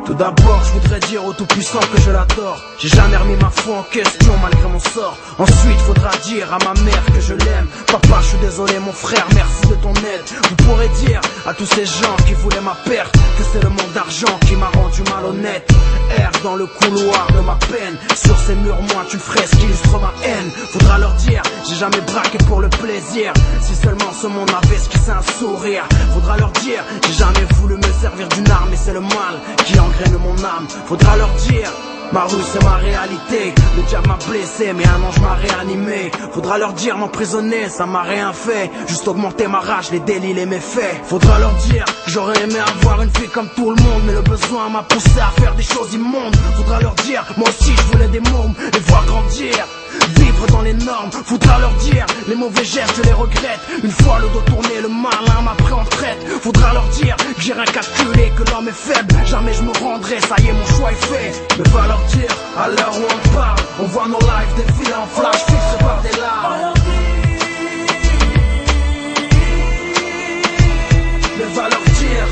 Tout d'abord, je voudrais dire au Tout-Puissant que je l'adore. J'ai jamais remis ma foi en question malgré mon sort. Ensuite, faudra dire à ma mère que je l'aime. Papa, je suis désolé mon frère, merci de ton aide. Vous pourrez dire à tous ces gens qui voulaient ma perte que c'est le manque d'argent qui m'a rendu malhonnête. Erre dans le couloir de ma peine. Sur ces murs, moi, une fresque qui illustre ma haine. Faudra leur dire, j'ai jamais braqué pour le plaisir. Si seulement ce monde avait esquissé un sourire. Faudra leur dire, j'ai jamais voulu me servir d'une arme et c'est le mal qui engraine mon âme. Faudra leur dire, ma rue c'est ma réalité. Le diable m'a blessé mais un ange m'a réanimé. Faudra leur dire, m'emprisonner ça m'a rien fait. Juste augmenter ma rage, les délits, les méfaits. Faudra leur dire, j'aurais aimé avoir une vie comme tout le monde, mais le besoin m'a poussé à faire des choses immondes. Faudra leur dire, moi aussi je voulais des mômes, les voir grandir, vivre dans les normes. Faudra leur dire, les mauvais gestes je les regrette. Une fois le dos tourné, le malin m'a pris en traite. Faudra leur dire que j'ai rien calculé, que l'homme est faible, jamais je me rendrai, ça y est mon choix est fait. Mais va leur dire, à l'heure où on parle, on voit nos lives défiler en flash fixés par des larmes. Mais va leur dire,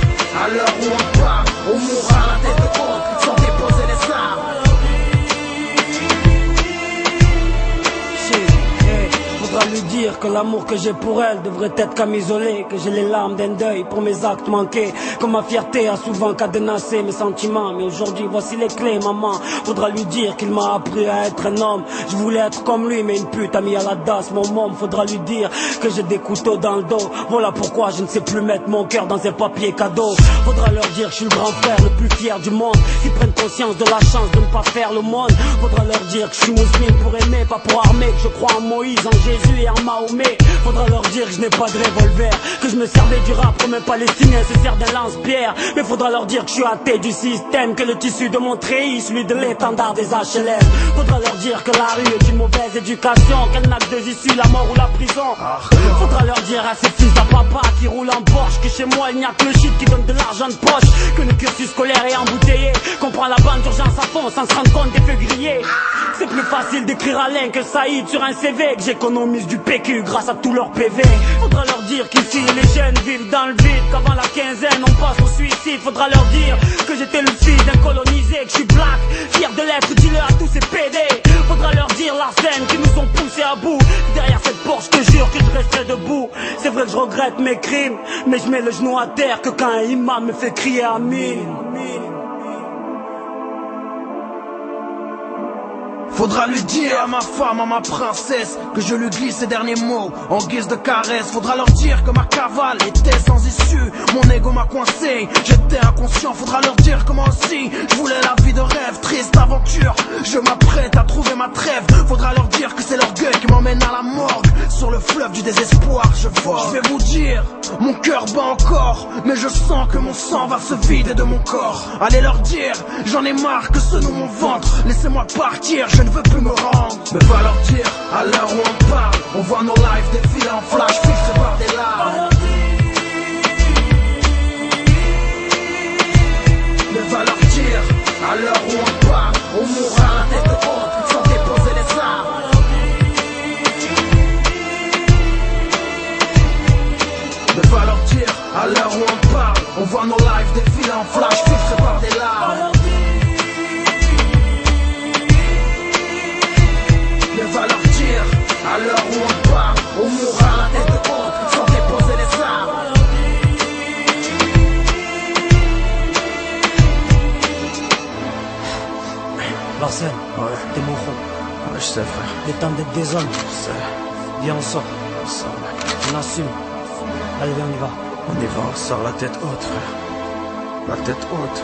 à l'heure où on parle, on mourra la tête haute, sans déposer les armes. Faudra lui dire que l'amour que j'ai pour elle devrait être comme isolé, que j'ai les larmes d'un deuil pour mes actes manqués, que ma fierté a souvent cadenassé mes sentiments. Mais aujourd'hui voici les clés maman. Faudra lui dire qu'il m'a appris à être un homme. Je voulais être comme lui mais une pute a mis à la dasse mon môme. Faudra lui dire que j'ai des couteaux dans le dos. Voilà pourquoi je ne sais plus mettre mon cœur dans un papier cadeau. Faudra leur dire que je suis le grand frère le plus fier du monde, qu'ils prennent conscience de la chance de ne pas faire le monde. Faudra leur dire que je suis musulman pour aimer, pas pour armer, que je crois en Moïse, en Jésus et en Mahomet. Faudra leur dire que je n'ai pas de revolver, que je me servais du rap comme un palestinien se sert d'un lance-pierre. Mais faudra leur dire que je suis athée du système, que le tissu de mon treillis, celui de l'étendard des HLM. Faudra leur dire que la rue est une mauvaise éducation, qu'elle n'a que deux issues, la mort ou la prison. Faudra leur dire à ces fils à papa qui roulent en Porsche que chez moi il n'y a que le shit qui donne de l'argent de poche, que le cursus scolaire est embouteillé, qu'on prend la bande d'urgence à fond sans se rendre compte des feux grillés. C'est plus facile d'écrire Alain que Saïd sur un CV, que j'économise du PQ grâce à tous leurs PV. Faudra leur dire qu'ici les jeunes vivent dans le vide, qu'avant la quinzaine on passe au suicide. Faudra leur dire que j'étais le fils d'un colonisé, que je suis black, fier de l'être, dealer à tous ces PD. Faudra leur dire la scène qui nous ont poussés à bout, que derrière cette porte je te jure que je resterai debout. C'est vrai que je regrette mes crimes, mais je mets le genou à terre que quand un imam me fait crier Amin. Faudra lui dire à ma femme, à ma princesse, que je lui glisse ces derniers mots en guise de caresse. Faudra leur dire que ma cavale était sans issue, mon ego m'a coincé, j'étais inconscient. Faudra leur dire que moi aussi je voulais la vie de rêve, triste aventure, je m'apprête à trouver ma trêve. Faudra leur dire que c'est l'orgueil qui m'emmène à la morgue, sur le fleuve du désespoir je vogue. Je vais vous dire, mon cœur bat encore, mais je sens que mon sang va se vider de mon corps. Allez leur dire, j'en ai marre que ce nous mon ventre, laissez-moi partir, je ne veux plus me rendre. Mais va leur dire, à l'heure où on parle, on voit nos lives défiler en flash fixés par des larmes. Mais va leur dire, à l'heure où on parle, on mourra la tête haute, sans déposer les armes. Mais va leur dire, à l'heure où on parle, on voit nos lives défiler en flash fixés par des larmes. Va leur dire, à l'heure où on parle, on mourra la tête haute, sans déposer les armes. Larsen, Ouais. t'es mon frère. Ouais, je sais frère. Il est temps d'être des hommes. Je sais. Viens, on sort. On sort mec. On assume. Allez, viens, on y va. On y va, on sort la tête haute frère. La tête haute.